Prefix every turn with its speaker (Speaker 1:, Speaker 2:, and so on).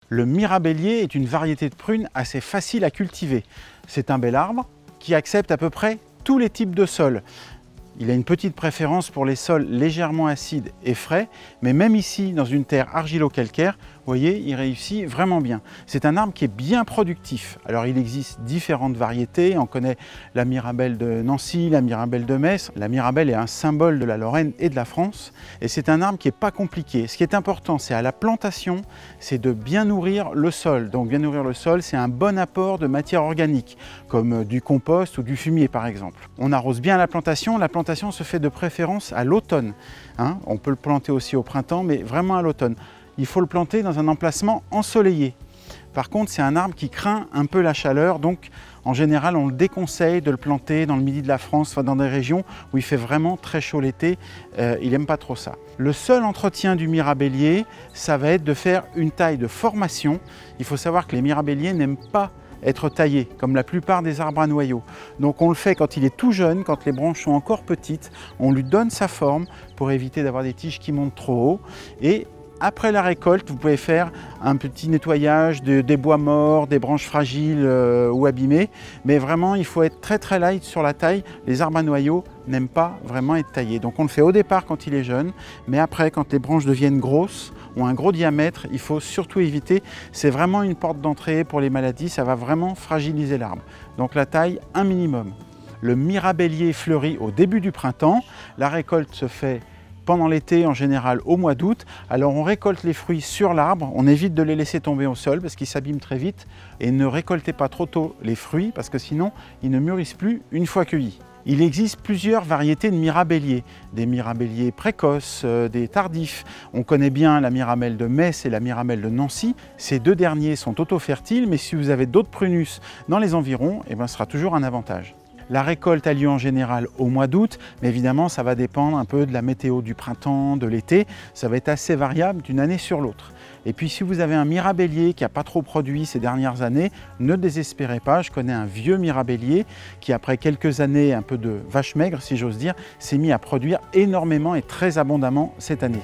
Speaker 1: Le mirabellier est une variété de prune assez facile à cultiver. C'est un bel arbre qui accepte à peu près tous les types de sols. Il a une petite préférence pour les sols légèrement acides et frais, mais même ici, dans une terre argilo-calcaire, vous voyez, il réussit vraiment bien. C'est un arbre qui est bien productif. Alors, il existe différentes variétés. On connaît la Mirabelle de Nancy, la Mirabelle de Metz. La Mirabelle est un symbole de la Lorraine et de la France. Et c'est un arbre qui n'est pas compliqué. Ce qui est important, c'est à la plantation, c'est de bien nourrir le sol. Donc, bien nourrir le sol, c'est un bon apport de matière organique, comme du compost ou du fumier, par exemple. On arrose bien la plantation. La plantation se fait de préférence à l'automne. On peut le planter aussi au printemps, mais vraiment à l'automne. Il faut le planter dans un emplacement ensoleillé. Par contre, c'est un arbre qui craint un peu la chaleur, donc en général, on le déconseille de le planter dans le midi de la France, soit dans des régions où il fait vraiment très chaud l'été. Il n'aime pas trop ça. Le seul entretien du mirabellier, ça va être de faire une taille de formation. Il faut savoir que les mirabelliers n'aiment pas être taillés, comme la plupart des arbres à noyaux. Donc on le fait quand il est tout jeune, quand les branches sont encore petites, on lui donne sa forme pour éviter d'avoir des tiges qui montent trop haut. Et après la récolte, vous pouvez faire un petit nettoyage des bois morts, des branches fragiles ou abîmées. Mais vraiment, il faut être très très light sur la taille. Les arbres à noyaux n'aiment pas vraiment être taillés. Donc on le fait au départ quand il est jeune, mais après, quand les branches deviennent grosses, ont un gros diamètre, il faut surtout éviter. C'est vraiment une porte d'entrée pour les maladies, ça va vraiment fragiliser l'arbre. Donc la taille, un minimum. Le mirabellier fleurit au début du printemps. La récolte se fait pendant l'été, en général au mois d'août. Alors on récolte les fruits sur l'arbre, on évite de les laisser tomber au sol parce qu'ils s'abîment très vite. Et ne récoltez pas trop tôt les fruits parce que sinon ils ne mûrissent plus une fois cueillis. Il existe plusieurs variétés de mirabelliers, des mirabelliers précoces, des tardifs. On connaît bien la Mirabelle de Metz et la Mirabelle de Nancy. Ces deux derniers sont auto-fertiles, mais si vous avez d'autres prunus dans les environs, ce sera toujours un avantage. La récolte a lieu en général au mois d'août, mais évidemment ça va dépendre un peu de la météo du printemps, de l'été. Ça va être assez variable d'une année sur l'autre. Et puis si vous avez un mirabellier qui n'a pas trop produit ces dernières années, ne désespérez pas. Je connais un vieux mirabellier qui, après quelques années un peu de vache maigre si j'ose dire, s'est mis à produire énormément et très abondamment cette année.